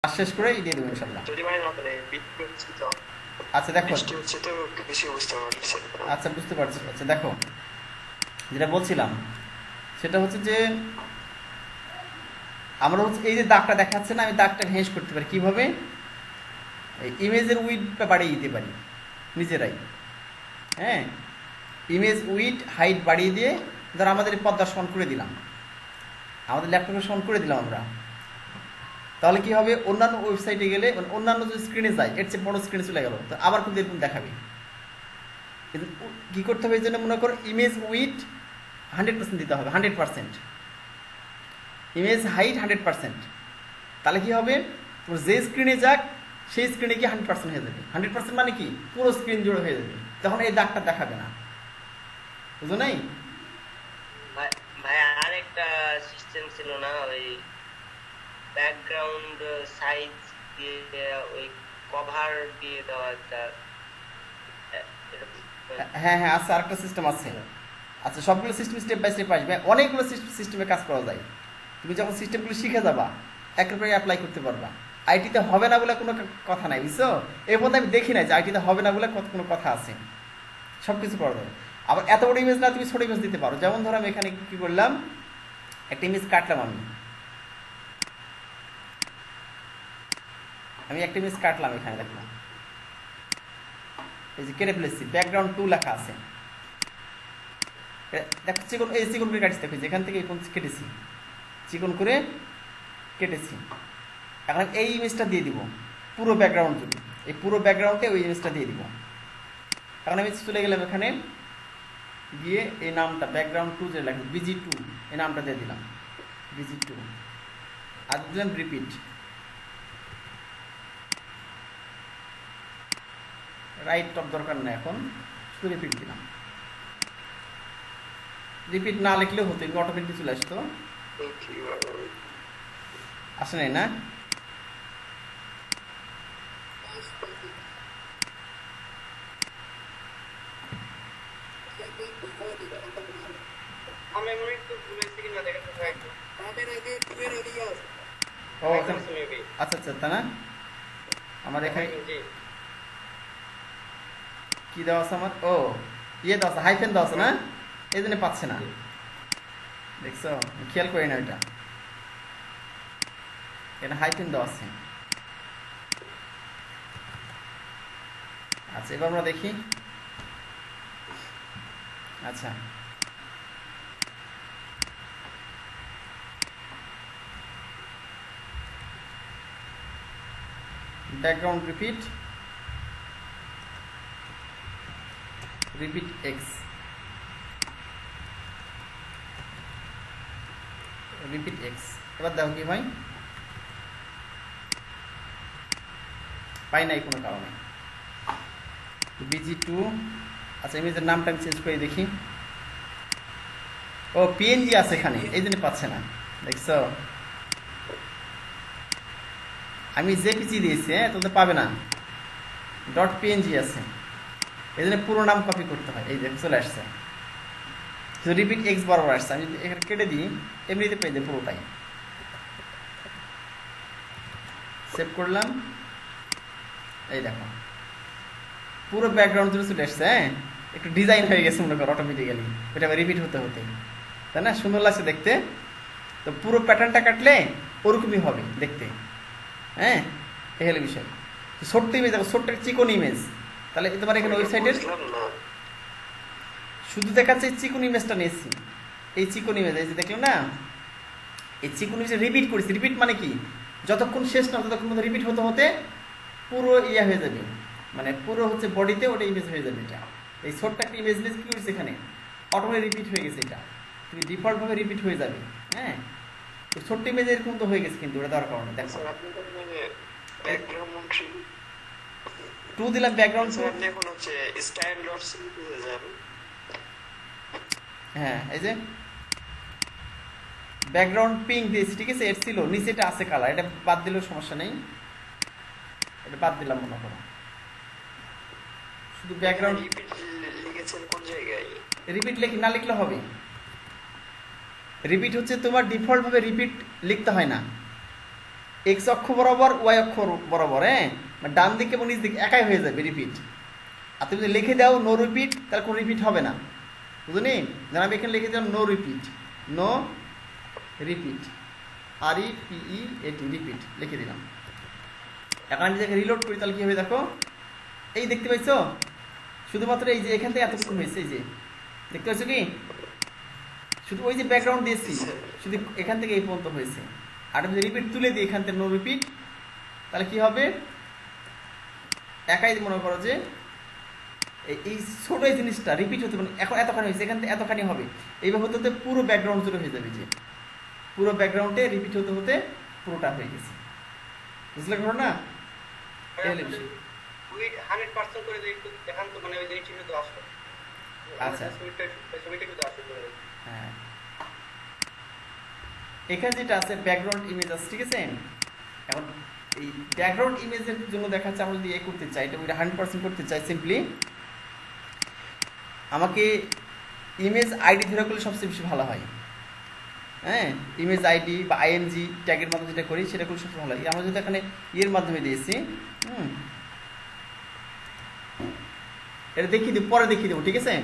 কাজ শেষ করে দিয়ে দেবো ইনশাল্লাহ। যদি মানে না করে বৃষ্টি হচ্ছে তো, আচ্ছা দেখো, বৃষ্টি হচ্ছে তো বেশি বুঝতে পারছি না। আচ্ছা বুঝতে পারছি। আচ্ছা দেখো, যেটা বলছিলাম সেটা হচ্ছে যে আমরা হচ্ছে এই যে দাগটা দেখাচ্ছে না, আমি দাগটা ভেঙে করতে পারি কিভাবে? ইমেজের উইডটা বাড়িয়ে দিতে পারি নিজেরাই। হ্যাঁ, ইমেজ উইড হাইট বাড়িয়ে দিয়ে ধর আমাদের পর্দা সমান করে দিলাম, আমাদের ল্যাপটপে সমান করে দিলাম আমরা। তাহলে কি হবে, অন্যান্য ওয়েবসাইটে গেলে অন্যান্য যদি স্ক্রিনে যায় এর চেয়ে বড় স্ক্রিনে চলে গেল, তো আবার কিন্তু এরকম দেখাবে। কিন্তু কি করতে হবে, এই জন্য মনে করো ইমেজ উইড 100% দিতে হবে, 100%। Image height 100%। তাহলে কি হবে, তোর যে স্ক্রিনে যাক সেই স্ক্রিনে কি 100% হয়ে যাবে। 100% মানে কি, পুরো স্ক্রিন জুড়ে হয়ে যাবে, তখন এই দাগটা দেখাবে না। বুঝো নাই? ভাই ভাই আর একটা সিস্টেম ছিল না, ওই ব্যাকগ্রাউন্ড সাইজ দিয়ে ওই কভার দিয়ে দেওয়া একটা এরকম। হ্যাঁ হ্যাঁ, আচ্ছা আরেকটা সিস্টেম আছে। আচ্ছা, সবগুলো সিস্টেম স্টেপ বাই স্টেপ আসবে, অনেকগুলো সিস্টেমে কাজ করা যায়। তুমি যখন সিস্টেমগুলো শিখে যাবা একেবারে অ্যাপ্লাই করতে পারবা। আইটিতে হবে না বলে কোনো কথা নাই, বুঝছো? এর মধ্যে আমি দেখি নাই যে আইটিতে হবে না বলে কোনো কথা আছে। সব কিছু করা যাবে। আবার এত বড় ইমেজ না, তুমি ছোট ইমেজ দিতে পারো। যেমন ধরো আমি এখানে কি করলাম, একটা ইমেজ কাটলাম, আমি একটা ইমেজ কাটলাম, এখানে দেখলাম এই যে কেটে ফেলেছি, ব্যাকগ্রাউন্ড 2 লেখা আছে। দেখো চিকন, এই চিকন করে কাটছি, দেখো যেখান থেকে এই পর্যন্ত কেটেছি, চিকন করে কেটেছি। এখন এই ইমেজটা দিয়ে দিব পুরো ব্যাকগ্রাউন্ড জুড়ে, এই পুরো ব্যাকগ্রাউন্ডে ওই ইমেজটা দিয়ে দিব। এখন আমি চলে গেলাম এখানে গিয়ে এই নামটা ব্যাকগ্রাউন্ড 2 যে লেখা BG2, এই নামটা দিয়ে দিলাম BG2, আর দিলাম রিপিট। রাইট টপ দরকার নেই, এখন শুধু রিপিট দিলাম। রিপিট না লিখলেও হতো, কিন্তু অটোমেটিক চলে আসতো। আসে নাই না? আমি মনে একটু ভুলেছি কিনা দেখেন তো ভাই। ও আচ্ছা আচ্ছা, তা না আমার এখানে জি কি দেওয়া আছে আমার, ও ইয়ে দেওয়া আছে, হাইফেন দেওয়া আছে না, এই জন্য পাচ্ছে না। দেখছো, খেয়াল করি না এটা, এটা হাইফেন দেওয়া আছে। আচ্ছা এবার আমরা দেখি। আচ্ছা background repeat, repeat x, repeat x. এবার দেখো কি হয়, পাই নাই কোনো কারণে। BG2, আচ্ছা ইমেজের নামটা আমি চেঞ্জ করে দেখি। ও পিএনজি আছে এখানে, এই জন্য পাচ্ছে না। দেখছো, আমি জেপিজি দিয়েছি, হ্যাঁ তোদের পাবে না, .png আছে, এই জন্য পুরো নাম কপি করতে হয়। এই যে চলে আসছে, রিপিট এক্স বরাবর আসছে। আমি এখানে কেটে দিই, এমনিতে পেয়ে যাই পুরোটাই। সেভ করলাম, এই দেখো পুরো ব্যাকগ্রাউন্ড জুড়ে চলে আসছে। হ্যাঁ, একটু ডিজাইন হয়ে গেছে মনে করো অটোমেটিক্যালি, ওটা রিপিট হতে হতে, তাই না? সুন্দর লাগছে দেখতে। তো পুরো প্যাটার্নটা কাটলে ওরকমই হবে দেখতে। হ্যাঁ, এই হলো বিষয়। ছোট্ট ইমেজ, দেখো ছোট্ট চিকন ইমেজ, তাহলে তোমার এখানে ওয়েবসাইটের শুধু দেখাচ্ছে চিকন ইমেজটা নিয়েছি, এই চিকন ইমেজ, এই যে দেখলাম না, এই চিকন ইমেজ রিপিট করেছি। রিপিট মানে কি, যতক্ষণ শেষ না ততক্ষণ মধ্যে রিপিট হতে হতে পুরো ইয়া হয়ে যাবে, মানে পুরো হচ্ছে বডিতে ওটা ইমেজ হয়ে যাবে। এটা এই ছোট্ট একটা ইমেজ নিয়ে কি করেছে এখানে, অটোমেটিক রিপিট হয়ে গেছে, এটা তুমি ডিফল্ট ভাবে রিপিট হয়ে যাবে। হ্যাঁ, তো ছোট্ট ইমেজ এরকম তো হয়ে গেছে, কিন্তু ওটা দেওয়ার কারণে দেখো ব্যাকগ্রাউন্ড 2 দিলাম, ব্যাকগ্রাউন্ড 2। আপনি এখন হচ্ছে style.cpp তে যান। হ্যাঁ, এই যে ব্যাকগ্রাউন্ড পিঙ্ক দিয়েছি, ঠিক আছে, এর ছিল নিচেটা আছে কালার, এটা বাদ দিলেও সমস্যা নেই, এটা বাদ দিলাম মনে করো। শুধু ব্যাকগ্রাউন্ড রিপিট লিখেছেন কোন জায়গায়? রিপিট না লিখলে হবে। রিপিট হচ্ছে তোমার ডিফল্ট ভাবে রিপিট লিখতে হয় না, এক্স অক্ষ বরাবর ওয়াই অক্ষ বরাবর, হ্যাঁ, মানে ডান দিকে এবং নিচ দিকে একাই হয়ে যাবে রিপিট। আর তুমি যদি লিখে দাও নো রিপিট, তাহলে কোনো রিপিট হবে না, বুঝলি? যেন আমি এখানে লিখে দিলাম no repeat, no repeat, REPEAT, repeat লিখে দিলাম। এখন আমি যদি রিলোড করি তাহলে কি হবে দেখো, এই দেখতে পাইছো শুধুমাত্র এই যে এখান থেকে এতটুকু হয়েছে, এই যে দেখতে পাচ্ছ কি, শুধু ওই যে ব্যাকগ্রাউন্ড দিয়েছি শুধু এখান থেকে এই পর্যন্ত হয়েছে। আর আমি যদি রিপিট তুলে দিই এখান থেকে নো রিপিট, তাহলে কি হবে, একাই মনে করো যে এই ছোট এই জিনিসটা রিপিট হতে, মানে এখন এতখানি হয়েছে এখান থেকে এতখানি হবে, এইভাবে হতে হতে পুরো ব্যাকগ্রাউন্ড জুড়ে হয়ে যাবে, যে পুরো ব্যাকগ্রাউন্ডে রিপিট হতে হতে পুরোটা হয়ে গেছে। বুঝলে ঘটনা? এই হলো বিষয়। উইড 100% করে দিই একটু দেখান তো, মানে ওই জিনিসটা একটু আসো। আচ্ছা, ছবিটা একটু আসো করে। হ্যাঁ, এখানে যেটা আছে ব্যাকগ্রাউন্ড ইমেজ আছে, ঠিক আছে? এখন এই ব্যাকগ্রাউন্ড ইমেজের জন্য দেখা যাচ্ছে আমরা যদি এ করতে চাই, এটা 100% করতে চাই, সিম্পলি আমাকে ইমেজ আইডি ধরে করলে সবচেয়ে বেশি ভালো হয়। হ্যাঁ, ইমেজ আইডি বা IMG ট্যাগের মাধ্যমে যেটা করি সেটা করলে সবচেয়ে ভালো হয়। আমরা যদি এখানে ইয়ের মাধ্যমে দিয়েছি, এটা দেখিয়ে দেবো, পরে দেখিয়ে দেবো, ঠিক আছে?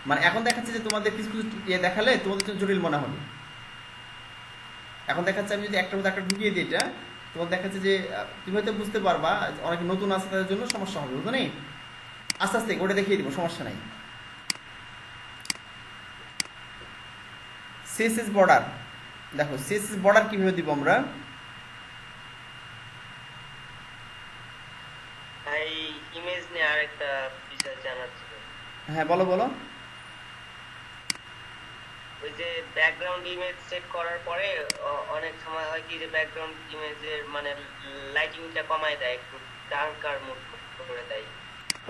মানে এখন দেখাচ্ছে যে তোমাদের কিছু কিছু ইয়ে দেখালে তোমাদের জন্য জটিল মনে হবে। এখন দেখাচ্ছে আমি যদি একটার মধ্যে একটা ঢুকিয়ে দিই, এটা তোমার দেখাচ্ছে যে তুমি হয়তো বুঝতে পারবা, অনেক নতুন আছে তাদের জন্য সমস্যা হবে, বুঝলো নেই? আস্তে আস্তে ওটা দেখিয়ে দিব, সমস্যা নাই। CSS বর্ডার দেখো, CSS বর্ডার কিভাবে দিব আমরা, ভাই ইমেজ নিয়ে আরেকটা বিষয় জানার ছিল। হ্যাঁ বলো বলো। ওই যে ব্যাকগ্রাউন্ড ইমেজ সেট করার পরে অনেক সময় হয় কি যে ব্যাকগ্রাউন্ড ইমেজের মানে লাইটিংটা কমায় দেয়, একটু ডার্কার মুড করে দেয়।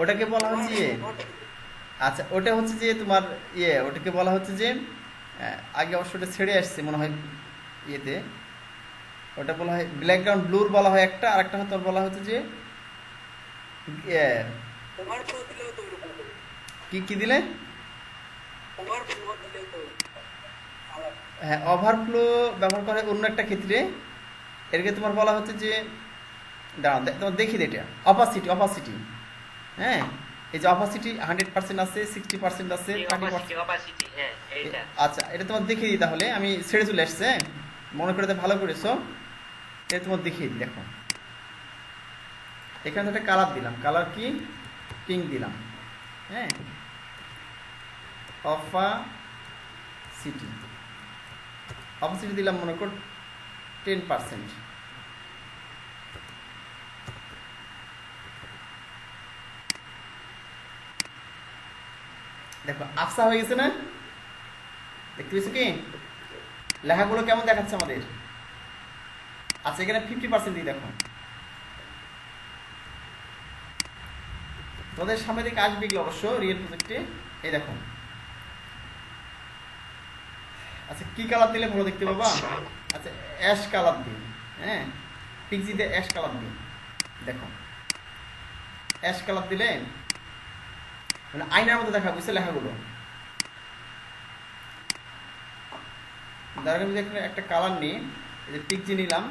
ওটাকে বলা হচ্ছে ইয়ে, আচ্ছা ওটা হচ্ছে যে তোমার ইয়ে, ওটাকে বলা হচ্ছে যে আগে অবশ্য ওটা ছেড়ে আসছে মনে হয় ইয়েতে, ওটা বলা হয় ব্যাকগ্রাউন্ড ব্লুর বলা হয় একটা, আর একটা হয়তো বলা হচ্ছে যে কি কি দিলে, হ্যাঁ ওভারফ্লো ব্যবহার করে অন্য একটা ক্ষেত্রে। এরকে তোমার বলা হচ্ছে যে দাঁড়াও তোমার দেখি এটা অপাসিটি, হ্যাঁ, এই যে অপাসিটি 100% আছে, 60% আছে, 30%। হ্যাঁ এইটা আচ্ছা এটা তোমার দেখিয়ে দিই, তাহলে আমি ছেড়ে চলে আসছে, মনে করে ভালো করেছো, এটা তোমার দেখিয়ে দিই। দেখো এখানে একটা কালার দিলাম, কালার কি পিঙ্ক দিলাম, হ্যাঁ, অপাসিটি দিলাম মনে কর 10%। দেখো আফসা হয়ে গেছে না, দেখতে পেয়েছো কি লেখাগুলো কেমন দেখাচ্ছে আমাদের? আচ্ছা এখানে 50% দিয়ে দেখো, তোমাদের সামনে থেকে আসবে এগুলো অবশ্য রিয়েল প্রজেক্টে। এই দেখো, আচ্ছা কি কালার দিলে ভালো দেখতে পাবা? আচ্ছা অ্যাশ কালার দিই, হ্যাঁ, পিক্সি দিয়ে অ্যাশ কালার দিই। দেখো অ্যাশ কালার দিলে মানে আয়নার মধ্যে দেখা বুঝছে লেখাগুলো। ধরেন আমি এখানে একটা কালার নিই, এই যে পিক্সি নিলাম,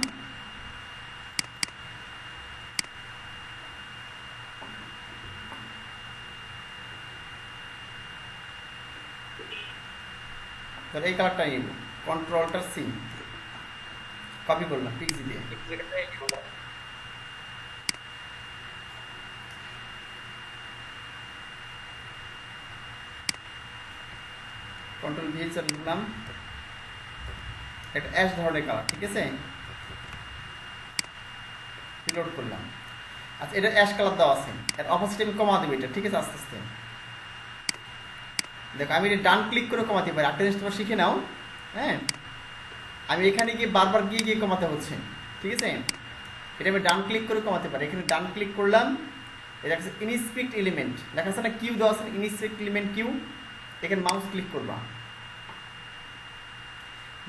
তাহলে এই কালারটা নিব, Ctrl+C কপি করলাম পিক্সি দিয়ে, Ctrl+V লিখলাম, একটা অ্যাশ ধরনের কালার, ঠিক আছে, রিলোড করলাম। আচ্ছা এটা অ্যাশ কালার দেওয়া আছে, এর অপোজিট আমি কমা দেবো এটা, ঠিক আছে, আস্তে আস্তে। দেখো আমি এটা ডান ক্লিক করে কমাতে পারি, একটা জিনিস তোমরা শিখে নাও, হ্যাঁ, আমি এখানে গিয়ে বারবার গিয়ে কমাতে হচ্ছে, ঠিক আছে, এটা আমি ডান ক্লিক করে কমাতে পারি। এখানে ডান ক্লিক করলাম, এটা হচ্ছে ইনস্পেক্ট এলিমেন্ট, দেখা যাচ্ছে না কিউ দেওয়া আছে, ইনস্পেক্ট এলিমেন্ট কিউ, এখানে মাউস ক্লিক করবা,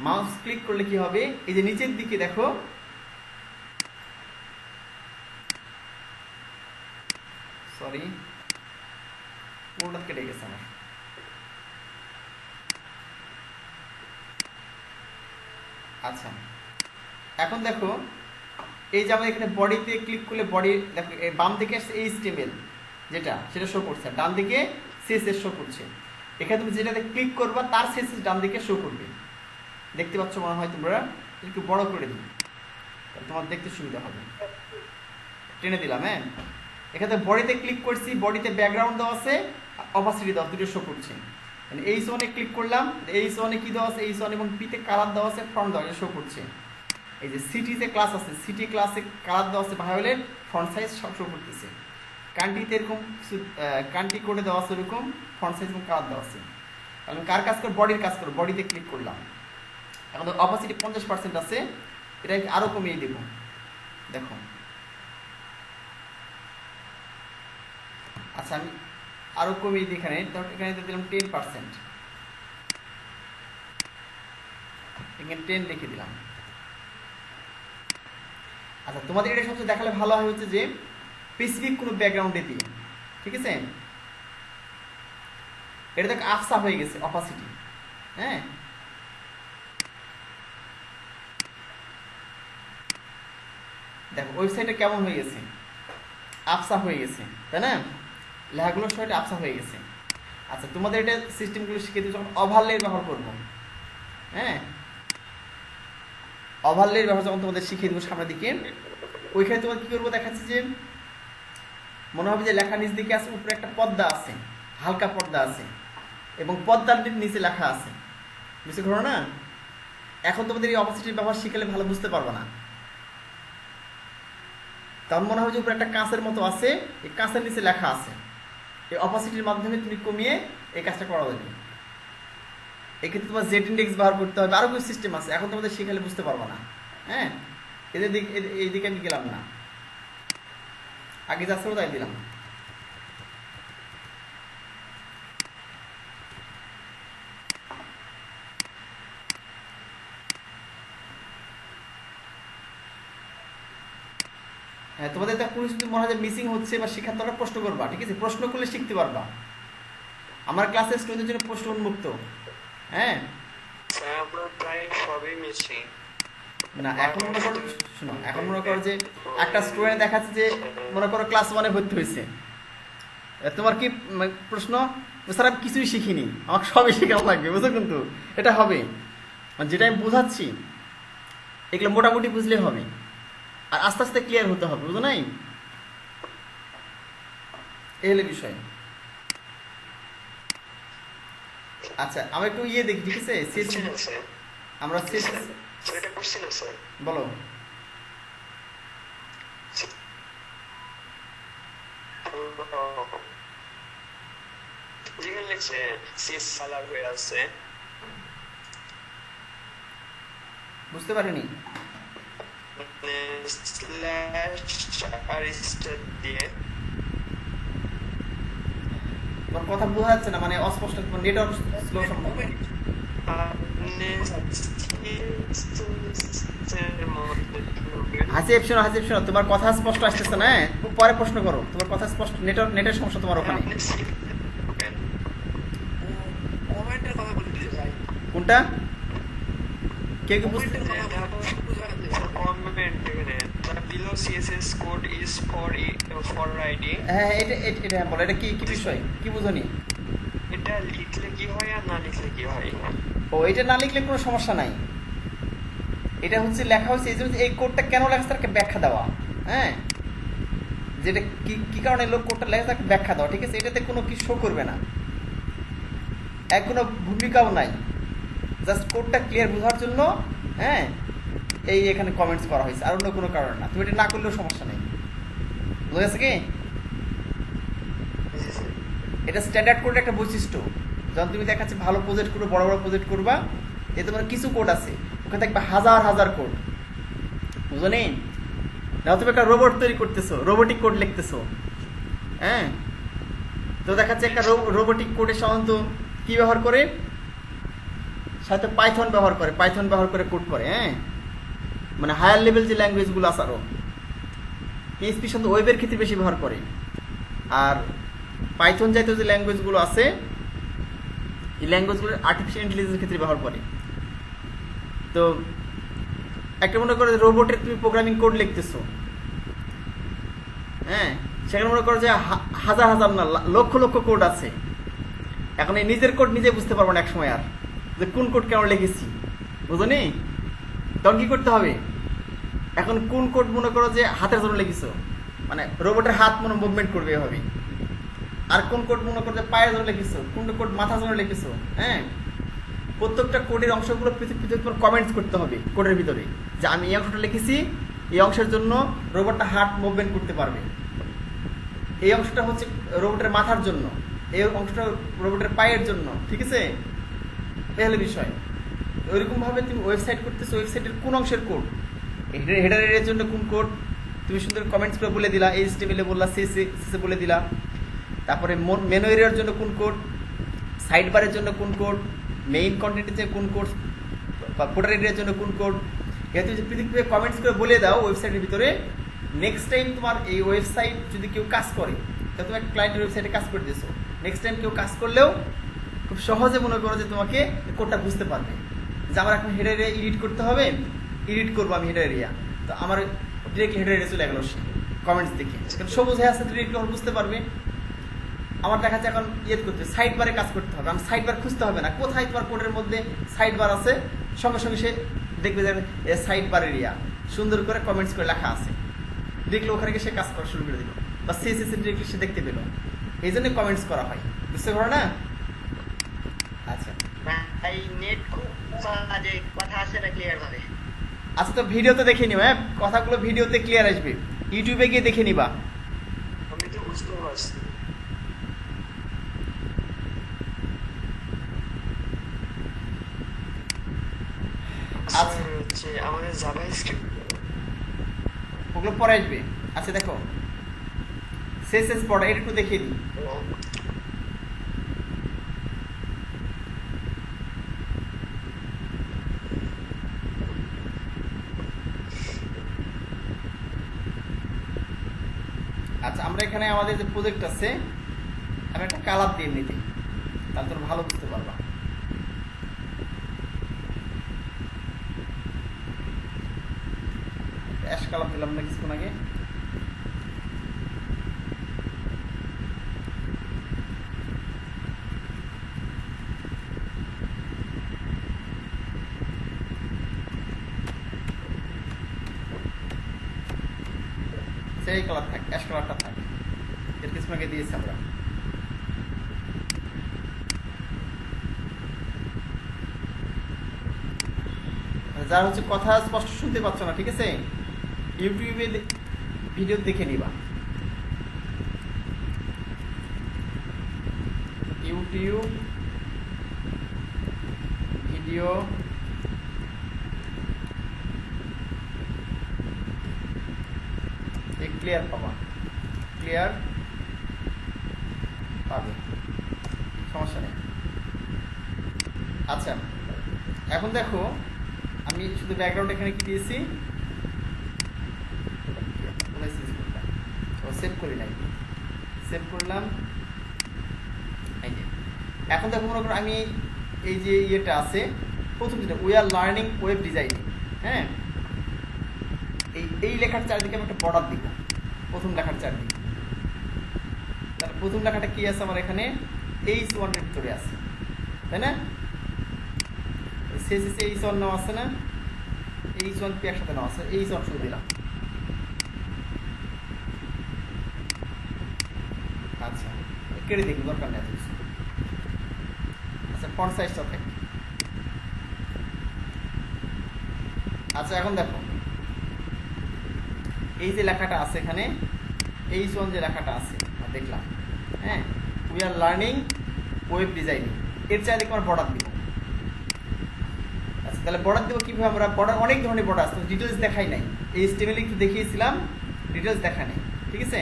মাউস ক্লিক করলে কি হবে, এই যে নিচের দিকে দেখো, সরি পুরোটা কেটে গেছে আমার। আচ্ছা এখন দেখো এই যে আমাদের এখানে বডিতে ক্লিক করলে বডি দেখো বাম দিকে আসছে HTML যেটা সেটা শো করছে, ডান দিকে CSS শো করছে। এখানে তুমি যেটাতে ক্লিক করবা তার CSS ডান দিকে শো করবে। দেখতে পাচ্ছ মনে হয়, তোমরা একটু বড় করে দিই তোমার দেখতে সুবিধা হবে। টেনে দিলাম। হ্যাঁ, এখানে বডিতে ক্লিক করছি, বডিতে ব্যাকগ্রাউন্ড দেওয়া আছে, অপাসিটি দেওয়া, দুটো শো করছে। মানে H1 এ ক্লিক করলাম, H1 এ কি দেওয়া আছে, H1 এবং P তে কালার দেওয়া আছে, ফন্ট দেওয়া আছে, শো করছে। এই যে সিটি যে ক্লাস আছে, সিটি ক্লাসে কালার দেওয়া আছে ভায়োলেট, ফন্ট সাইজ সব শো করতেছে। কান্ট্রিতে এরকম কান্ট্রি কোডে দেওয়া আছে এরকম ফন্ট সাইজ এবং কালার দেওয়া আছে। আমি কার কাজ করে, বডির কাজ করে, বডিতে ক্লিক করলাম। এখন অপাসিটি 50% আছে, এটাকে আরো কমিয়ে দেব। দেখো, আচ্ছা আমি আরো কমিয়ে দিই এখানে, এখানে দিলাম 10%, এখানে 10 লিখে দিলাম। আচ্ছা, তোমাদের এটা সবচেয়ে দেখালে ভালো হয় হচ্ছে যে স্পেসিফিক কোনো ব্যাকগ্রাউন্ডে দিয়ে, ঠিক আছে? এটা দেখ আফসা হয়ে গেছে অপাসিটি। হ্যাঁ, দেখো ওয়েবসাইটটা কেমন হয়ে গেছে, আফসা হয়ে গেছে, তাই না? লেখাগুলোর সহ আফসা হয়ে গেছে। আচ্ছা, তোমাদের এটা সিস্টেমগুলো শিখে দিই, যখন ওভারলে ব্যবহার করবো, হ্যাঁ ওভারলে ব্যবহার যখন তোমাদের শিখিয়ে দেবো সামনের দিকে, ওইখানে তোমার কি করবো দেখাচ্ছি যে মনে হবে যে লেখা নিচ দিকে আছে, উপরে একটা পর্দা আছে, হালকা পর্দা আছে, এবং পর্দার নিচে লেখা আছে, বুঝতে পারো না? এখন তোমাদের এই অপাসিটির ব্যবহার শিখালে ভালো বুঝতে পারবো না। তখন মনে হবে যে উপরে একটা কাঁচের মতো আছে, এই কাঁচের নিচে লেখা আছে। এই অপাসিটির মাধ্যমে তুমি কমিয়ে এই কাজটা করা যাবে। এক্ষেত্রে তোমার জেড ইন্ডেক্স ব্যবহার করতে হবে, আরো কিছু সিস্টেম আছে, এখন তোমাদের শিখালে বুঝতে পারবো না। হ্যাঁ, এদের দিকে এই দিকে আমি গেলাম না, আগে যাচ্ছে তাই দিলাম। হ্যাঁ, তোমাদের কোনো যদি মনে হয় মিসিং হচ্ছে বা শেখার তোমরা প্রশ্ন করবা, ঠিক আছে? প্রশ্ন করলে শিখতে পারবা। আমার ক্লাসের স্টুডেন্টদের জন্য প্রশ্ন উন্মুক্ত। হ্যাঁ, আমরা প্রায় সবই মিসিং। না এখন মনে করো, শোনো, এখন মনে করো যে একটা স্টুডেন্ট দেখাচ্ছে যে মনে করো ক্লাস 1-এ ভর্তি হয়েছে, তোমার কি প্রশ্ন? স্যার আমি কিছুই শিখিনি, আমাকে সবই শেখানো লাগবে, বুঝো? কিন্তু এটা হবে যেটা আমি বোঝাচ্ছি এগুলো মোটামুটি বুঝলে হবে, আর আস্তে আস্তে ক্লিয়ার হতে হবে, বুঝো নাই? এই হলো বিষয়। আচ্ছা, আমরা একটু ইয়ে দেখি, ঠিক আছে? আমরা এটা কোশ্চেন আছে, বলো। যেখানে লিখছে সিএস সালার হয়ে আছে, বুঝতে পারিনি। মানে স্ল্যাশ আর স্টার দিয়ে। তোমার কথা বোঝা যাচ্ছে না, মানে অস্পষ্ট, তোমার নেটওয়ার্ক স্লো সম্ভব। হাসিব শোনো, হাসিব শোনো, তোমার কথা স্পষ্ট আসতেছে না, পরে প্রশ্ন করো। তোমার কথা স্পষ্ট, নেটের সমস্যা তোমার ওখানে। কোনটা? কে কি বুঝতে? হ্যাঁ, এটা বলো, এটা কি বিষয়, কি বুঝনি? এটা লিখলে কি হয় আর না লিখলে কি হয়? ও, এটা না লিখলে কোনো সমস্যা নাই। এটা হচ্ছে লেখা হচ্ছে এই জন্য, এই কোডটা কেন লেখা তাকে ব্যাখ্যা দেওয়া। হ্যাঁ, যেটা কি কারণে লোক কোডটা লেখা তাকে ব্যাখ্যা দেওয়া, ঠিক আছে? এটাতে কোনো কি শো করবে না, এক কোনো ভূমিকাও নাই, জাস্ট কোডটা ক্লিয়ার বোঝার জন্য। হ্যাঁ, এই এখানে কমেন্টস করা হয়েছে, আর অন্য কোনো কারণ না। তুমি এটা না করলেও সমস্যা নেই, বুঝা গেছে কি? এটা স্ট্যান্ডার্ড কোডের একটা বৈশিষ্ট্য। যখন তুমি দেখাচ্ছে ভালো প্রজেক্ট করবে, বড় বড় প্রজেক্ট করবা, এতে তোমার কিছু কোড আছে, ওখানে দেখবে হাজার হাজার কোড, বুঝো নি? না তুমি একটা রোবট তৈরি করতেছো, রোবোটিক কোড লিখতেছো। হ্যাঁ, তো দেখাচ্ছে একটা রোবোটিক কোডের সাধারণত কি ব্যবহার করে, সাথে পাইথন ব্যবহার করে, পাইথন ব্যবহার করে কোড করে। হ্যাঁ, মানে হায়ার লেভেল যে ল্যাঙ্গুয়েজগুলো আছে, আরো পিএইচপি সাথে ওয়েবের ক্ষেত্রে বেশি ব্যবহার করে, আর পাইথন জাতীয় যে ল্যাঙ্গুয়েজগুলো আছে এই ল্যাঙ্গুয়েজগুলো আর্টিফিশিয়াল ইন্টেলিজেন্সের ক্ষেত্রে ব্যবহার করে। তো একটা মনে করো রোবটের তুমি প্রোগ্রামিং কোড লিখতেছো, হ্যাঁ, সেখানে মনে করো যে হাজার হাজার না লক্ষ লক্ষ কোড আছে। এখন এই নিজের কোড নিজে বুঝতে পারবো না এক সময় আর, যে কোন কোড কেমন লিখেছি, বুঝো নি? তখন কি করতে হবে, এখন কোন কোড মনে করো যে হাতের জন্য লিখেছো, মানে রোবটের হাত মনে মুভমেন্ট করবে এভাবে। আর কোন কোড মনে করো যে পায়ের জন্য লিখেছো, কোন কোড মাথার জন্য লিখেছো, হ্যাঁ। প্রত্যেকটা কোডের অংশগুলো পৃথক পৃথক কমেন্টস করতে হবে কোডের ভিতরে, যে আমি এই অংশটা লিখেছি, এই অংশের জন্য রোবটটা হাত মুভমেন্ট করতে পারবে, এই অংশটা হচ্ছে রোবটের মাথার জন্য, এই অংশটা রোবটের পায়ের জন্য, ঠিক আছে? এই হলো বিষয়। ওইরকম ভাবে তুমি ওয়েবসাইট করতেছো, ওয়েবসাইটের কোন অংশের কোড, হেডার এর জন্য কোন কোড তুমি সুন্দর কমেন্টস করে বলে দিলা, এইচটিএমএল এ বললা, সিএসএস এ বলে দিলা। তারপরে মেনু এরিয়ার জন্য কোন কোড, সাইড বারের জন্য কোন কোড, মেইন কন্টেন্টের জন্য কোন কোড, ফুটার এরিয়ার জন্য কোন কোড, এটা তুমি পৃথক কমেন্টস করে বলে দাও ওয়েবসাইটের ভিতরে। নেক্সট টাইম তোমার এই ওয়েবসাইট যদি কেউ কাজ করে, তো তুমি একটা ক্লায়েন্টের ওয়েবসাইটে কাজ করে দিয়েছো, নেক্সট টাইম কেউ কাজ করলেও খুব সহজে মনে করো যে তোমাকে কোডটা বুঝতে পারবে, যে আমার এখন হেডার এরিয়া এডিট করতে হবে, এডিট করবো আমি হেডার এরিয়া, তো আমার ডিরেক্টলি হেডার এরিয়া চলে গেলো কমেন্টস দেখে, কারণ সবুজ হয়ে আসছে ডিরেক্টলি বুঝতে পারবে। আমার দেখা যাচ্ছে এখন ইয়ে করতে সাইড বারে কাজ করতে হবে, আমি সাইড বার খুঁজতে হবে না, কোথায় তোমার কোডের মধ্যে সাইড বার আছে, সঙ্গে সঙ্গে সে দেখবে যে সাইড বার এরিয়া সুন্দর করে কমেন্টস করে লেখা আছে, দেখলে ওখানে গিয়ে সে কাজ করা শুরু করে দিল, বা সিএসএস ডিরেক্টলি সে দেখতে পেল। এই জন্য কমেন্টস করা হয়, বুঝতে পারো না? আচ্ছা ভাই নেট খুব বাজে, কথা আসে না ক্লিয়ার ভাবে। আচ্ছা, তো ভিডিওতে দেখে নিবা, হ্যাঁ, কথাগুলো ভিডিওতে ক্লিয়ার আসবে, ইউটিউবে গিয়ে দেখে নিবা। আমি তো বুঝতে পারছি। আচ্ছা, হচ্ছে আমাদের জাভাস্ক্রিপ্ট ওগুলো পরে আসবে। আচ্ছা দেখো, সিএসএস পড়া, এটা একটু দেখিয়ে দিই। আচ্ছা, আমরা এখানে আমাদের যে প্রজেক্ট আছে, আমি একটা কালার দিয়ে নিতে, তাহলে তোর ভালো বুঝতে পারবা। অ্যাশ কালার দিলাম না কিছুক্ষণ আগে। সেই কালার থাক, অ্যাশ কালারটা থাক, এর কিছুক্ষণ আগে দিয়েছি আমরা। যারা হচ্ছে কথা স্পষ্ট শুনতে পাচ্ছ না, ঠিক আছে, ইউটিউবে ভিডিও দেখে নিবা, ইউটিউব ভিডিও ক্লিয়ার পাবা, ক্লিয়ার পাবে, সমস্যা নেই। আচ্ছা, এখন দেখো আমি শুধু ব্যাকগ্রাউন্ড এখানে কি দিয়েছি, সেভ করি নাই, সেভ করলাম। এই যে এখন দেখো মনে করো আমি এই যে ইয়েটা আছে, প্রথম যেটা we are learning web designing, হ্যাঁ, এই লেখার চারিদিকে আমি একটা বর্ডার দিব, প্রথম লেখার চারিদিকে। তাহলে প্রথম লেখাটা কি আছে আমার এখানে, H1 এর ভিতরে আছে, তাই না? শেষে H1 নেওয়া আছে না, H1 কি একসাথে নেওয়া আছে, H1 শুরু দিলাম। আচ্ছা, কেটে দেখি, দরকার নেই এত কিছু। আচ্ছা, ফন্ট সাইজটা থাকে। আচ্ছা, এখন দেখো এই যে লেখাটা আছে এখানে, H1 যে লেখাটা আছে দেখলাম, হ্যাঁ, we are learning web designing, এর চাইলে আমার বর্ডার দিব। আচ্ছা, তাহলে বর্ডার দিব কিভাবে, আমরা বর্ডার অনেক ধরনের বর্ডার আছে, ডিটেলস দেখাই নাই, এই HTML একটু দেখিয়েছিলাম, ডিটেলস দেখা নেই, ঠিক আছে?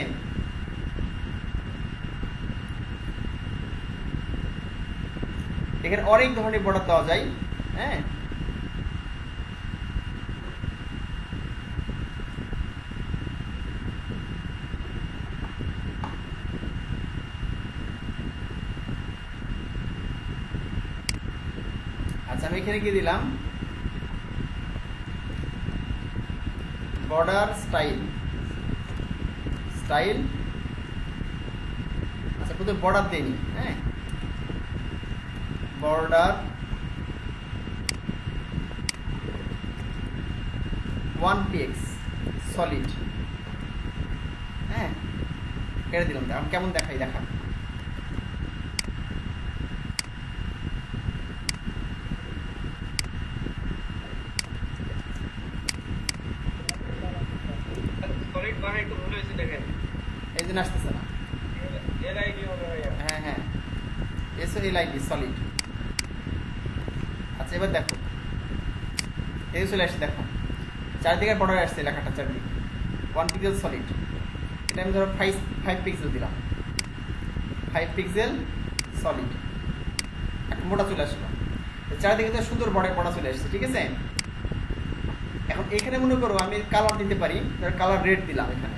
এখানে অনেক ধরনের বর্ডার দেওয়া যায়, হ্যাঁ। আচ্ছা, আমি এখানে কি দিলাম, বর্ডার স্টাইল আচ্ছা প্রথমে বর্ডার দেয়নি, হ্যাঁ, বর্ডার 1px সলিড, হ্যাঁ, কেটে দিলাম। এখন কেমন দেখাই দেখা। সলিড বানাই একটু ভুল হয়েছে দেখেন, এই জন্য আসতেছে না। এলআইডি হবে ভাইয়া। হ্যাঁ হ্যাঁ, SOLID সলিড। আচ্ছা এবার দেখো, এই চলে আসছে, দেখো চারদিকে বর্ডার আসছে লেখাটা চারদিকে, 1 পিক্সেল সলিড। এটা আমি ধরো 5 পিক্সেল দিলাম, 5 পিক্সেল সলিড। এখন মোটা চলে আসলো, চারদিকে তো সুন্দর বড়া চলে আসছে, ঠিক আছে। এখন এখানে মনে করো আমি কালার দিতে পারি, কালার রেড দিলাম, এখানে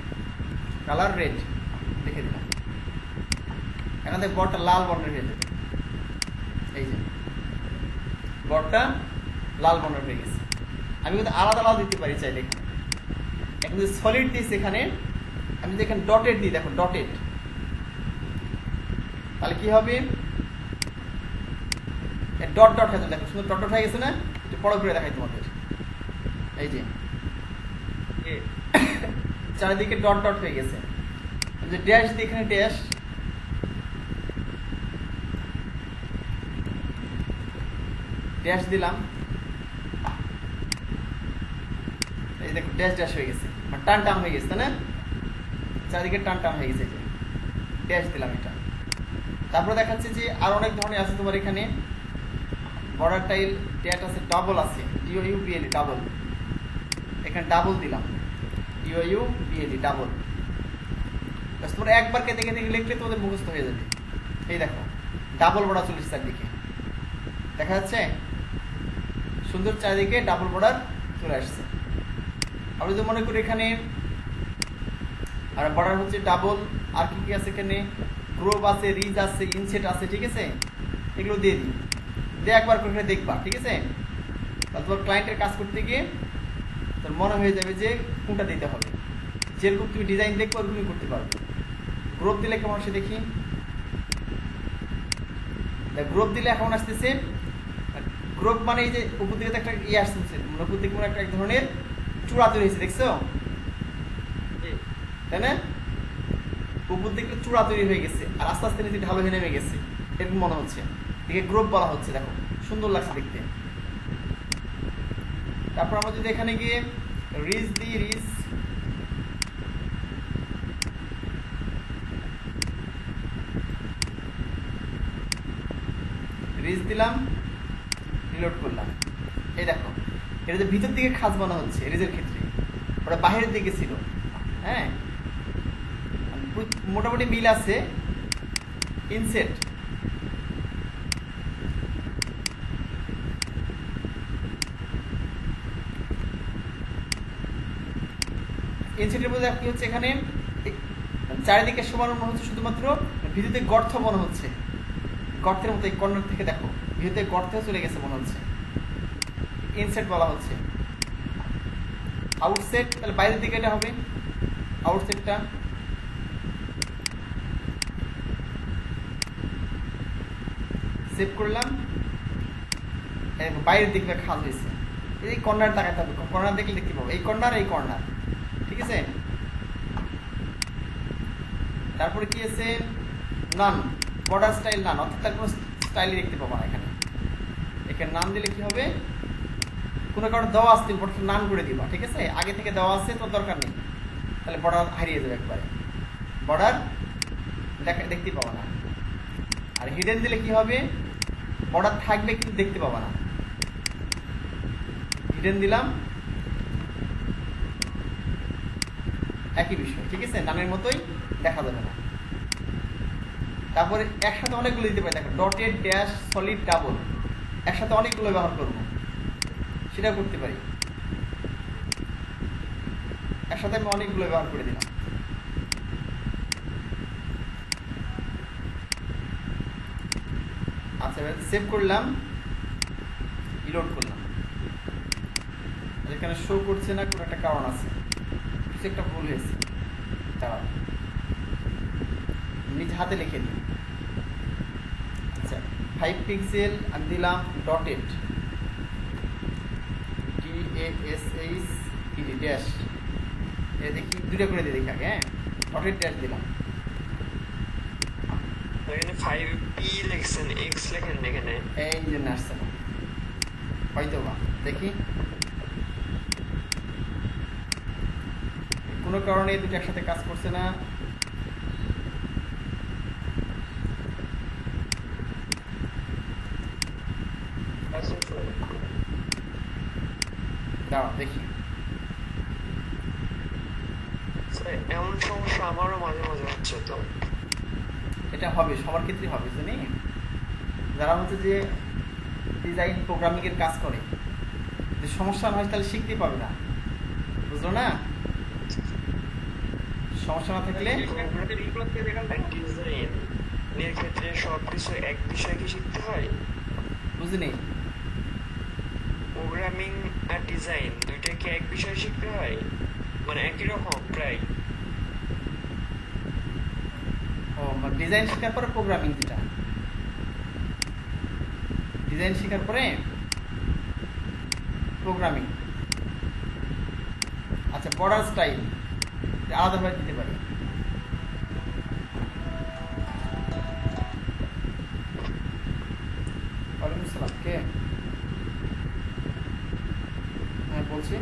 কালার রেড লিখে দিলাম। এখন দেখ বড়টা লাল বর্ণের হয়ে যাবে, এই যে বড়টা লাল বর্ণের হয়ে গেছে। আমি কিন্তু আলাদা আলাদা দিতে পারি চাইলে এখানে। এখন যদি সলিড দিয়েছি এখানে, আমি যদি এখানে ডটেড দিই, দেখো ডটেড, তাহলে কি হবে, ডট ডট হয়ে যাবে, দেখো সুন্দর ডট ডট হয়ে গেছে না। একটু বড় করে দেখাই তোমাদের, এই যে চারিদিকে ডট ডট হয়ে গেছে। যে ড্যাশ দিই এখানে, ড্যাশ দিলাম, এই দেখো ড্যাশ ড্যাশ হয়ে গেছে, টান টান হয়ে গেছে, তাই না, চারিদিকে টান টান হয়ে গেছে, ড্যাশ দিলাম এটা। তারপরে দেখাচ্ছে যে আর অনেক ধরনের আছে তোমার এখানে, বর্ডার টাইল ড্যাট আছে, ডাবল আছে, DOUBLE ডাবল, এখানে ডাবল দিলাম, DOUBLE ডাবল। তোমরা একবার কেটে কেটে লিখলে তোমাদের মুখস্থ হয়ে যাবে। এই দেখো ডাবল বর্ডার চল্লিশ চারদিকে দেখা যাচ্ছে, সুন্দর চারিদিকে ডাবল বর্ডার চলে আসছে। আমরা যদি মনে করি এখানে আর বর্ডার হচ্ছে ডাবল, আর কি কি আছে এখানে, গ্রোভ আছে, রিজ আছে, ইনসেট আছে, ঠিক আছে, এগুলো দিয়ে দিই, দিয়ে একবার করে দেখবা, ঠিক আছে। তাহলে তোমার ক্লায়েন্টের কাজ করতে গিয়ে তোর মনে হয়ে যাবে যে কোনটা দিতে হবে, যেরকম তুমি ডিজাইন দেখবো ওরকমই করতে পারবে। গ্রোভ দিলে কেমন আসে দেখি, গ্রোভ দিলে এখন আসতেছে, গ্রোভ মানে এই যে উপর দিকে একটা ইয়ে আসতেছে, মানে উপর দিকে একটা এক ধরনের চূড়া তৈরি হয়েছে, দেখছো, তাই না, উপর দিকে চূড়া তৈরি হয়ে গেছে, আর আস্তে আস্তে নিচে ঢালো হয়ে নেমে গেছে, এরকম মনে হচ্ছে, একে গ্রোভ বলা হচ্ছে। দেখো সুন্দর লাগছে দেখতে। তারপর আমরা যদি এখানে গিয়ে রিজ দিই, রিজ দিলাম, রিলোড করলাম, এই দেখো এটা যে ভিতর দিকে খাঁজ বানা হচ্ছে রিজের ক্ষেত্রে, ওটা বাহিরের দিকে ছিল, হ্যাঁ, মোটামুটি মিল আছে। ইনসেট ইনসেটের মধ্যে কি হচ্ছে, এখানে চারিদিকে সমান মনে হচ্ছে, শুধুমাত্র ভিতরে গর্ত মনে হচ্ছে, গর্তের মতো এই কর্নার থেকে দেখো ভিতরে গর্তে চলে গেছে মনে হচ্ছে, ইনসেট বলা হচ্ছে। আউটসেট, তাহলে বাইরের দিকে এটা হবে আউটসেটটা। সেভ করলাম, বাইরের দিকে খাল হয়েছে, এই কর্নার তাকাতে হবে, কর্নার দেখলে দেখতে পাবো, এই কর্নার এই কর্নার, ঠিক আছে। তারপরে কি আছে, নান, বর্ডার স্টাইল নান, অর্থাৎ তার কোনো স্টাইলই দেখতে পাবো না এখানে। এখানে নাম দিলে কি হবে, কোনো কারণে দেওয়া আসতে নান করে দিবা, ঠিক আছে, আগে থেকে দেওয়া আছে তো দরকার নেই, তাহলে বর্ডার হারিয়ে যাবে একবারে, বর্ডার দেখতে পাবো না। আর হিডেন দিলে কি হবে, বর্ডার থাকবে কিন্তু দেখতে পাবো না, হিডেন দিলাম, একই বিষয়, ঠিক আছে, নামের মতোই দেখা যাবে না। তারপরে একসাথে অনেকগুলো দিতে পারি, দেখো ডটেড, ড্যাশ, সলিড, ডাবল, একসাথে অনেকগুলো ব্যবহার করবো, সেটা করতে পারি, একসাথে আমি অনেকগুলো ব্যবহার করে দিলাম। আচ্ছা সেভ করলাম, রিলোড করলাম, এখানে শো করছে না, কোনো একটা কারণ আছে, কিছু একটা ভুল হয়েছে, দাঁড়াও নিজ হাতে লিখে দিই। আচ্ছা 5 পিক্সেল আমি দিলাম ডটেড DASH ড্যাশ, এ দেখি দুটো করে দিয়ে দেখি আগে। হ্যাঁ ডটেড ড্যাশ দিলাম, এখানে 5p লিখছেন, x লেখেন এখানে। এই জন্য আসছে না হয়তো বা, দেখি কোনো কারণে এই দুটো একসাথে কাজ করছে না। দাও দেখি, স্যার, এমন সমস্যা আমারও মাঝে মাঝে হচ্ছে তো। এটা হবে সবার ক্ষেত্রে হবে জানি, যারা হচ্ছে যে ডিজাইন প্রোগ্রামিং এর কাজ করে, যে সমস্যা না হয় তাহলে শিখতে পারবে না, বুঝলো না? সমস্যা না থাকলে ডিজাইন এর ক্ষেত্রে সবকিছু এক বিষয় কি শিখতে হয়? বুঝিনি। প্রোগ্রামিং আর ডিজাইন দুইটা কি এক বিষয় শিখতে হয়, মানে একই রকম প্রায়? ও ডিজাইন শেখার পরে প্রোগ্রামিং, যেটা ডিজাইন শেখার পরে প্রোগ্রামিং। আচ্ছা বর্ডার স্টাইল আলাদাভাবে দিতে পারি। ওয়ালাইকুম আসসালাম, কে? হ্যাঁ বলছি।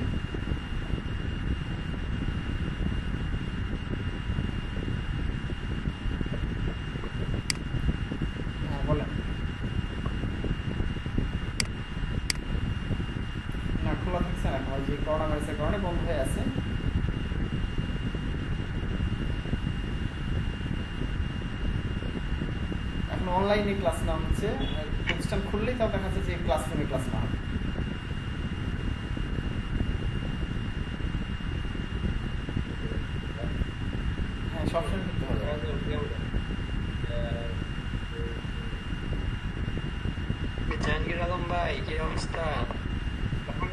হ্যাঁ বলেন। না খোলা থাকছে না, ওই যে করোনা ভাইরাসের কারণে বন্ধ হয়ে আছে। এখন অনলাইনে ক্লাস নেওয়া হচ্ছে, প্রতিষ্ঠান খুললেই তাও দেখা যাচ্ছে যে ক্লাসরুমে ক্লাস নেওয়া হবে। হ্যাঁ সবসময় করতে হবে। জাহাঙ্গীর আলম ভাই, কি অবস্থা?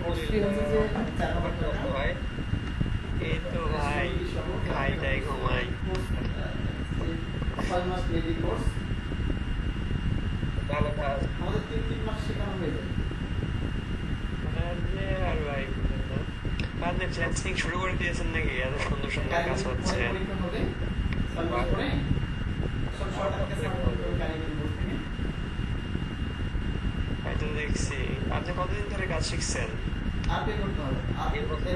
অবশ্যই হচ্ছে যে 4,000 টাকা এই তো ভাই, খাই দাই ঘুমাই। 6 মাস মেডি কোর্স, ভালো কাজ। আমাদের 3 মাস শেখানো হয়ে যাবে। আর ভাই আপনি ফ্লেক্সিং শুরু করে দিয়েছেন নাকি? এত সুন্দর সুন্দর কাজ হচ্ছে। পরীক্ষা হবে 6 মাস পরে, সব সরকারকে সার্টিফিকেট হবে কারিগরি বোর্ড থেকে। হয়তো দেখছি। আপনি কতদিন ধরে কাজ শিখছেন? আর পে করতে হবে, আর এর মধ্যে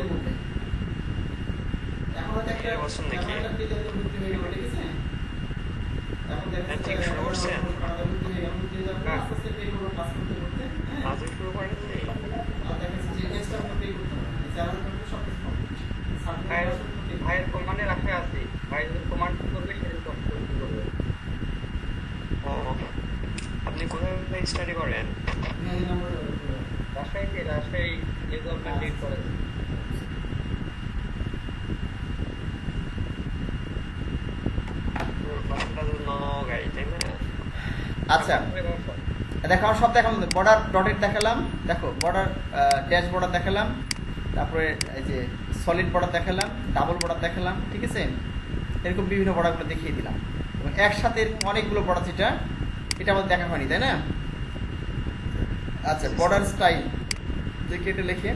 এখন হয়তো একটা বছর নাকি? এখন একটা পেজে ভর্তি হয়ে গেল, ঠিক আছে? এখন দেখা ঠিক শুরু করছেন? ভর্তি হয়ে গেল, ভর্তি হয়ে যাবে, আস্তে আস্তে পে করবো ক্লাস করতে করতে। হ্যাঁ আজও শুরু করেননি? আর দেখা যাচ্ছে যে এক্সট্রা কোনো পে করতে হবে না, 4,000 টাকা সব কিছু কমপ্লিট। সার্টিফিকেট ভাইয়ের প্রমাণের আশায় আছি, ভাই যদি প্রমাণ করবে সেটা কমপ্লিট করবে। ও, আপনি কোথায় স্টাডি করেন? রাজশাহী গভর্নমেন্ট লিড করেছে। বাসাটা তো নগাঁই, তাই না? আচ্ছা দেখো আমার সব দেখালাম, বর্ডার ডটেড দেখালাম, দেখো বর্ডার ড্যাশ বর্ডার দেখালাম, তারপরে এই যে সলিড বর্ডার দেখালাম, ডাবল বর্ডার দেখালাম, ঠিক আছে? এরকম বিভিন্ন বর্ডারগুলো দেখিয়ে দিলাম, এবং একসাথে এরকম অনেকগুলো বর্ডার, এটা আমাদের দেখা হয়নি, তাই না? আচ্ছা বর্ডার স্টাইল দেখে এটা লিখে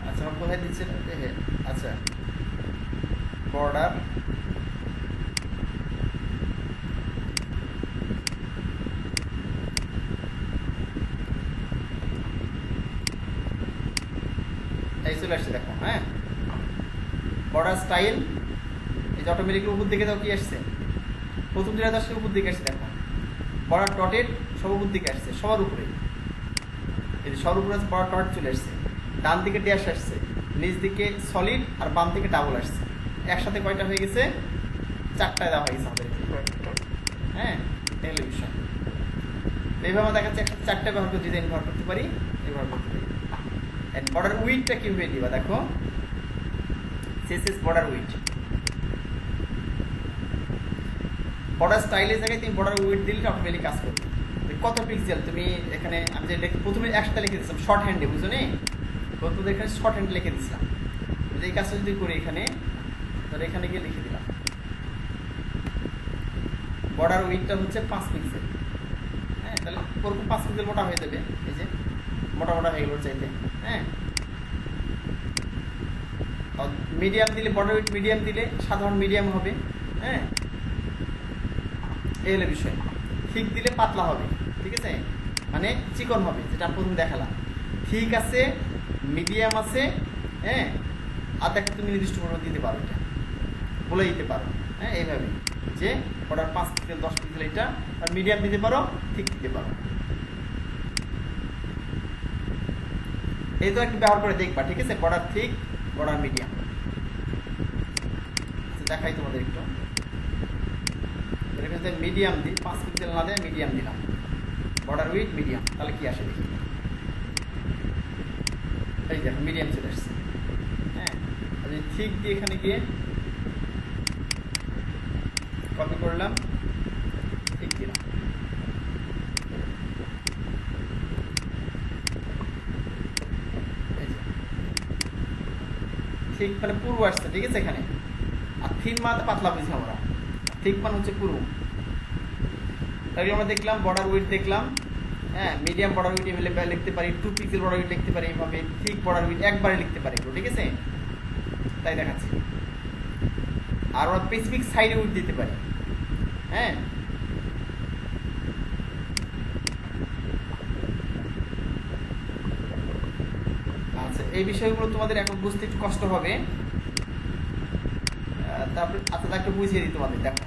আচ্ছা আমার কোথায় দিচ্ছে? আচ্ছা বর্ডার এই চলে আসছে, দেখো। হ্যাঁ বর্ডার স্টাইল, এই যে অটোমেটিকলি উপর দিকে দাও কি আসছে, প্রথম যেটা আসছে উপর দিকে আসছে, দেখো বর্ডার ডটেড সব উপর দিকে আসছে, সবার উপরে, এই যে সবার উপরে আছে বর্ডার ডট চলে আসছে, ডান দিকে ড্যাশ আসছে, নিচ দিকে সলিড, আর বাম দিকে ডাবল আসছে, একসাথে কয়টা হয়ে গেছে? 4টায় দেওয়া হয়ে গেছে আমাদের। হ্যাঁ টেলিভিশন এইভাবে দেখা যাচ্ছে একসাথে 4টা ব্যবহার করে ডিজাইন ব্যবহার করতে পারি, ব্যবহার করতে পারি। বর্ডার উইডটা কিভাবে দিবা দেখো, সিএসএস বর্ডার উইড, বর্ডার স্টাইলের জায়গায় তুমি বর্ডার উইথ দিলে অটোমেটিক কাজ করবে। কত পিক্সেল তুমি এখানে আমি যে প্রথমে একটা লিখে দিচ্ছিলাম শর্ট হ্যান্ডে, বুঝছো নি? প্রথমে এখানে শর্ট হ্যান্ড লিখে দিচ্ছিলাম। এই কাজটা যদি করি এখানে, ধর এখানে গিয়ে লিখে দিলাম বর্ডার উইথটা হচ্ছে 5 পিক্সেল। হ্যাঁ, তাহলে ওরকম 5 পিক্সেল মোটা হয়ে যাবে। এই যে মোটা মোটা হয়ে গেল চাইতে। হ্যাঁ, মিডিয়াম দিলে বর্ডার উইথ মিডিয়াম দিলে সাধারণ মিডিয়াম হবে। হ্যাঁ, এই হলো বিষয়। ঠিক দিলে পাতলা হবে, ঠিক আছে, মানে চিকন হবে, যেটা প্রথম দেখালাম। ঠিক আছে, মিডিয়াম আছে। হ্যাঁ, আর একটা তুমি নির্দিষ্ট পরিমাণ দিতে পারো, এটা বলে দিতে পারো। হ্যাঁ, এইভাবে যে বর্ডার 5 পিক্সেল 10 পিক্সেল এটা, আর মিডিয়াম দিতে পারো, ঠিক দিতে পারো। এই তো একটু ব্যবহার করে দেখবা, ঠিক আছে, বর্ডার ঠিক বর্ডার মিডিয়াম। দেখাই তোমাদের একটু, মিডিয়াম দিই, 5 পিক্সেল না দেয় মিডিয়াম দিলাম, বর্ডার উইথ মিডিয়াম, তাহলে কি আসে দেখি। এই দেখো মিডিয়াম চলে আসছে। হ্যাঁ, ঠিক দিয়ে এখানে গিয়ে কপি করলাম, ঠিক দিলাম। ঠিক মানে পুরো আসছে, ঠিক আছে এখানে। আর থিন মানে পাতলা বুঝি আমরা, ঠিক মানে হচ্ছে পুরো। তাহলে আমরা দেখলাম বর্ডার উইথ দেখলাম। হ্যাঁ, মিডিয়াম বর্ডার উইথ এভাবে লিখতে পারি, 2 পিক্সেল বর্ডার উইথ লিখতে পারি, এইভাবে ঠিক বর্ডার উইথ একবারে লিখতে পারি, ঠিক আছে। তাই দেখাচ্ছি। আর আমরা স্পেসিফিক সাইডে উইথ দিতে পারি। হ্যাঁ, আচ্ছা, এই বিষয়গুলো তোমাদের এখন বুঝতে একটু কষ্ট হবে। তারপরে আচ্ছা একটু বুঝিয়ে দিই তোমাদের, দেখো।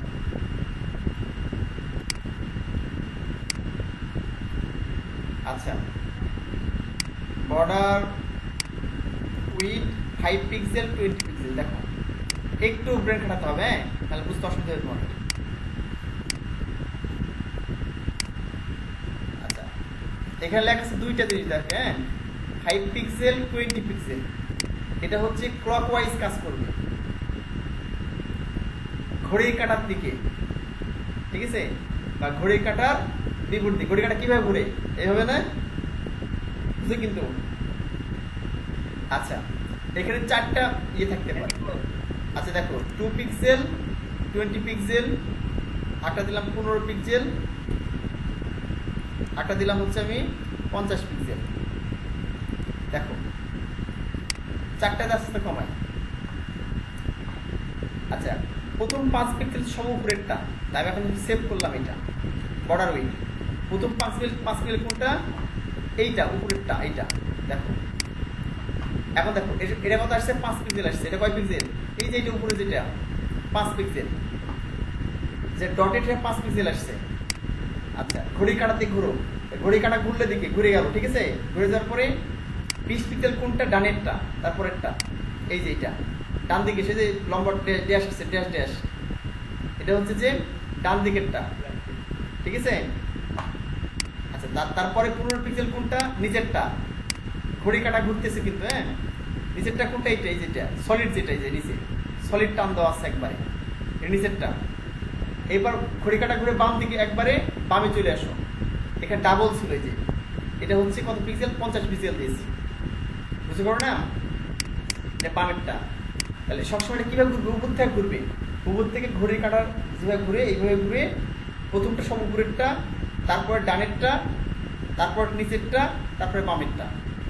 আচ্ছা, বর্ডার উইথ 5 পিক্সেল 20 পিক্সেল, দেখো একটু ব্রেন খাটাতে হবে। হ্যাঁ, তাহলে বুঝতে অসুবিধা হবে তোমাদের। আচ্ছা, এখানে লেখা আছে দুইটা জিনিস দেখো। হ্যাঁ, 5 পিক্সেল 20 পিক্সেল, এটা হচ্ছে ক্লকওয়াইজ কাজ করবে, ঘড়ির কাঁটার দিকে, ঠিক আছে, বা ঘড়ির কাঁটার বিপরীত দিকে। ঘড়ির কাঁটা কিভাবে ঘুরে, এইভাবে না, বুঝছো কিন্তু। আচ্ছা, এখানে 4টা ইয়ে থাকতে পারে। আচ্ছা দেখো, 2 পিক্সেল 20 পিক্সেল, একটা দিলাম 15 পিক্সেল, একটা দিলাম হচ্ছে আমি 50 পিক্সেল। দেখো 4টা আস্তে কমাই। আচ্ছা, প্রথম 5 পিক্সেল সব উপরেরটা, তাই এখন সেভ করলাম এটা বর্ডার উইথ। প্রথম 5 পিক্সেল কোনটা, এইটা উপরেরটা, এইটা দেখো। এখন দেখো এটা কত আসছে, 5 পিক্সেল আসছে। এটা কয় পিক্সেল, এই যে এটা উপরে যেটা 5 পিক্সেল, যে ডটেড 5 পিক্সেল আসছে। আচ্ছা, ঘড়ি কাঁটাতে ঘুরো, ঘড়ি কাঁটা ঘুরলে দিকে ঘুরে গেল, ঠিক আছে। ঘুরে যাওয়ার পরে 20 পিক্সেল কোনটা, ডানেরটা, তারপরেরটা, এই যে এটা ডান দিকে, সে যে লম্বা ড্যাশ আছে, ড্যাশ ড্যাশ, এটা হচ্ছে যে ডান দিকেরটা, ঠিক আছে। আচ্ছা, তারপরে 15 পিক্সেল কোনটা, নিচেরটা, ঘড়ি কাঁটা ঘুরতেছে কিন্তু। হ্যাঁ, নিচেরটা কোনটা, এইটা, এই যেটা সলিড, যেটা এই যে নিচে সলিড টান দেওয়া আছে একবারে, এটা নিচেরটা। এবার ঘড়ি কাঁটা ঘুরে বাম দিকে, একবারে বামে চলে আসো। এখানে ডাবল ছিল, এই যে এটা হচ্ছে কত পিক্সেল, 50 পিক্সেল দিয়েছি, বুঝতে পারো না, এটা বামেরটা। তাহলে সবসময় কিভাবে ঘুরবে, উপর থেকে ঘুরবে, উপর থেকে ঘড়ির কাঁটার যেভাবে ঘুরে এইভাবে ঘুরে, প্রথমটা সব উপরেরটা, তারপরে ডানেরটা, তারপর নিচেরটা, তারপরে বামেরটা।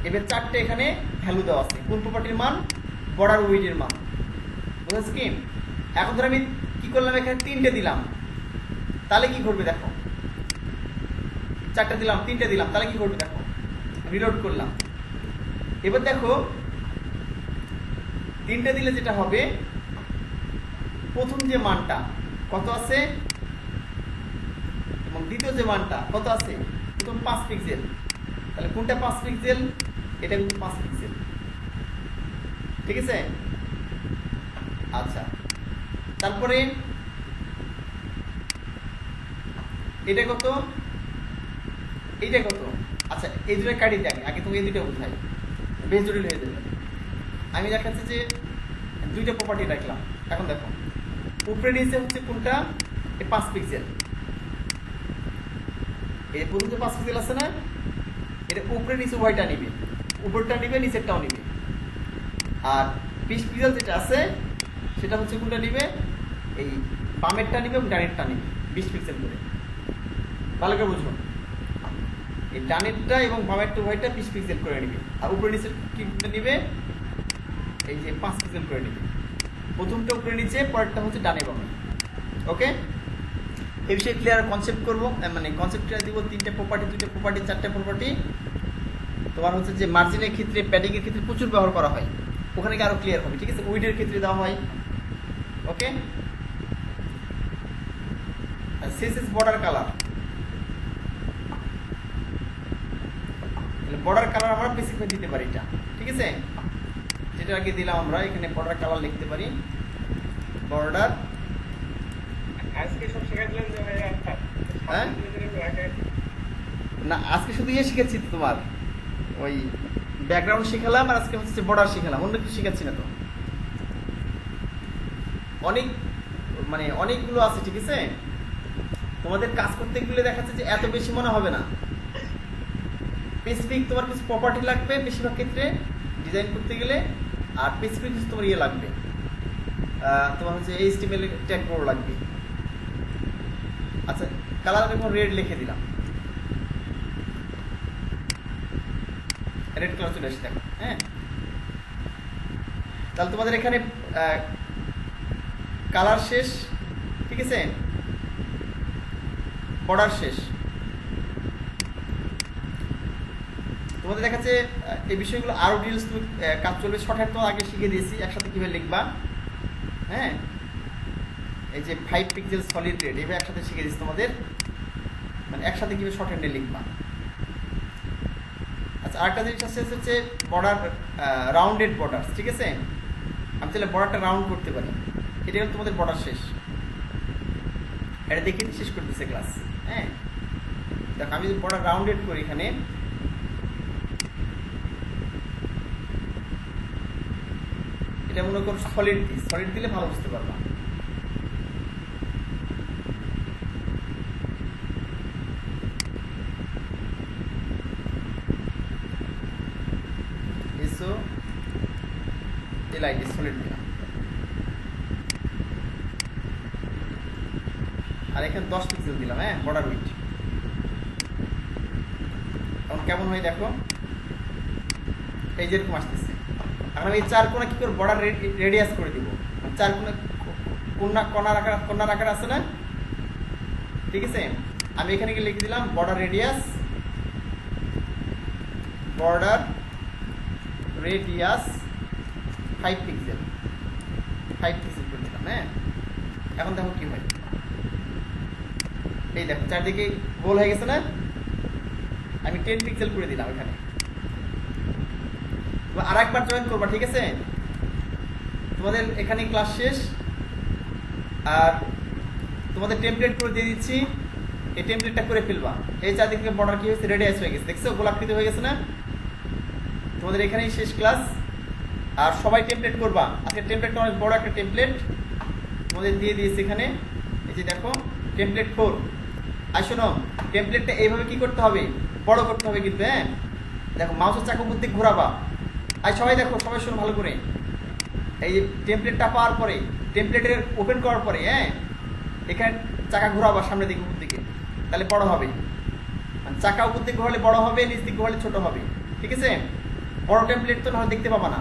এবার 4টে এখানে ভ্যালু দেওয়া আছে, কোন প্রপার্টির মান, বর্ডার উইডের মান, বুঝেছ কি। এখন ধর আমি কি করলাম, এখানে 3টে দিলাম, তাহলে কি করবে দেখো। 4টে দিলাম, 3টে দিলাম, তাহলে কি করবে দেখো। রিলোড করলাম, এবার দেখো 3টে দিলে যেটা হবে, প্রথম যে মানটা কত আছে এবং দ্বিতীয় যে মানটা কত আছে, প্রথম 5 পিক্সেল, তাহলে কোনটা 5 পিক্সেল, এটা কিন্তু 5 পিক্সেল, ঠিক আছে। আচ্ছা, তারপরে এটা কত, এইটা কত। আচ্ছা, এই দুটো কাটি দেখ, আগে তুমি এই দুটো বোঝাই, বেশ জটিল হয়ে যাবে। আমি দেখাচ্ছি যে 2টা প্রপার্টি রাখলাম। এখন দেখো উপরে নিচে হচ্ছে কোনটা, এই 5 পিক্সেল, এই প্রথম যে 5 পিক্সেল আছে না, এটা উপরে নিচে উভয়টা নিবে, উপরটা নিবে নিচেরটাও নিবে। আর 20 পিক্সেল যেটা আছে সেটা হচ্ছে কোনটা নিবে, এই বামেরটা নিবে এবং ডানেরটা নিবে 20 পিক্সেল করে। ভালো করে বুঝুন, এই ডানেরটা এবং বামেরটা উভয়টা 20 পিক্সেল করে নিবে, আর উপরে নিচের কি নিবে, এই যে 5 পিক্সেল করে নিবে। প্রথমটা উপরে নিচে, পরেরটা হচ্ছে ডানে বামে। ওকে, এই বিষয়ে ক্লিয়ার কনসেপ্ট করবো, মানে কনসেপ্টটা দিব 3টে প্রপার্টি, 2টে প্রপার্টি, 4টে প্রপার্টি। তোমার হচ্ছে যে মার্জিনের ক্ষেত্রে, প্যাডিং এর ক্ষেত্রে প্রচুর ব্যবহার করা হয়, ওখানে কি আরো ক্লিয়ার হবে, ঠিক আছে। উইডের ক্ষেত্রে দেওয়া হয়। Okay, CSS border colour, border colour আমরা বেসিকভাবে দিতে পারি এটা, ঠিক আছে। যেটা আগে দিলাম আমরা, এখানে বর্ডার কালার লিখতে পারি, বর্ডার। আজকে সব শেখাই দিলেন যে ভাই হ্যাঁ না, আজকে শুধু ইয়ে শিখাচ্ছি তো, তোমার ওই ব্যাকগ্রাউন্ড শিখালাম, আর আজকে হচ্ছে বর্ডার শিখালাম, অন্য কিছু শিখাচ্ছি না তো। অনেক মানে অনেকগুলো আছে, ঠিক আছে। তোমাদের কাজ করতে গেলে দেখাচ্ছে যে এত বেশি মনে হবে না। স্পেসিফিক তোমার কিছু প্রপার্টি লাগবে বেশিরভাগ ক্ষেত্রে ডিজাইন করতে গেলে, আর স্পেসিফিক কিছু তোমার ইয়ে লাগবে, তোমার হচ্ছে HTML ট্যাগ বড় লাগবে। আচ্ছা, কালার এখন রেড লিখে দিলাম, রেড কালার চলে আসছে, দেখো। হ্যাঁ, তাহলে তোমাদের এখানে কালার শেষ, ঠিক আছে, বর্ডার শেষ। তোমাদের দেখাচ্ছে এই বিষয়গুলো আরো ডিটেইলস তুমি কাজ চলবে। শর্টহ্যান্ড তো আগে শিখে দিয়েছি, একসাথে কিভাবে লিখবা। হ্যাঁ, এই যে 5 পিক্সেল সলিড রেড, এইভাবে একসাথে শিখে দিচ্ছি তোমাদের, মানে একসাথে কিভাবে শর্টহ্যান্ডে লিখবা। আচ্ছা, আরেকটা জিনিস আছে হচ্ছে বর্ডার, রাউন্ডেড বর্ডার, ঠিক আছে। আমি তাহলে বর্ডারটা রাউন্ড করতে পারি, এটা হলো তোমাদের বর্ডার শেষ। এটা দেখে শেষ করতেছে ক্লাস। হ্যাঁ, দেখো আমি যদি বর্ডার রাউন্ডেড করি, এখানে এটা মনে করো সলিড দিই, সলিড দিলে ভালো বুঝতে পারবা। এসো এলআইডি সলিড দিলাম, আর এখানে 10 পিক্সেল দিলাম। হ্যাঁ, বর্ডার উইডথ এখন কেমন হয় দেখো, এই যেরকম আসতেছে। এখন আমি এই 4 কোণা কি করে বর্ডার রেডিয়াস করে দিব, 4 কোণা কর্নার আকার আছে না, ঠিক আছে। আমি এখানে গিয়ে লিখে দিলাম border radius, border radius 5 pixel, 5 pixel করে দিলাম। হ্যাঁ, এখন দেখো কি হয়, এই দেখো চারদিকে গোল হয়ে গেছে না। আমি 10 পিক্সেল করে দিলাম এখানে। আর একবার জয়েন করবা, ঠিক আছে। তোমাদের এখানে ক্লাস শেষ, আর তোমাদের টেমপ্লেট করে দিয়ে দিচ্ছি, এই টেমপ্লেটটা করে ফেলবা। এই চারদিকে বর্ডার কি হয়েছে, রেডিয়াস হয়ে গেছে, দেখছো গোলাকৃতি হয়ে গেছে না। তোমাদের এখানেই শেষ ক্লাস, আর সবাই টেমপ্লেট করবা। আজকে টেমপ্লেটটা অনেক বড় একটা টেমপ্লেট তোমাদের দিয়ে দিয়েছি এখানে, এই যে দেখো টেমপ্লেট 4। আর শোনো, টেমপ্লেটটা এইভাবে কি করতে হবে, বড় করতে হবে কিন্তু। হ্যাঁ, দেখো মাউসের চাকা উপর দিকে ঘোরাবা। আর সবাই দেখো, সবাই শোনো ভালো করে, এই যে টেমপ্লেটটা পাওয়ার পরে, টেমপ্লেটের ওপেন করার পরে, হ্যাঁ এখানে চাকা ঘোরাবা সামনের দিকে, উপর দিকে, তাহলে বড় হবে। মানে চাকা উপর দিকে ঘোরালে বড় হবে, নিচ দিকে ঘোরালে ছোট হবে, ঠিক আছে। বড় টেমপ্লেট তো নাহলে দেখতে পাবা না।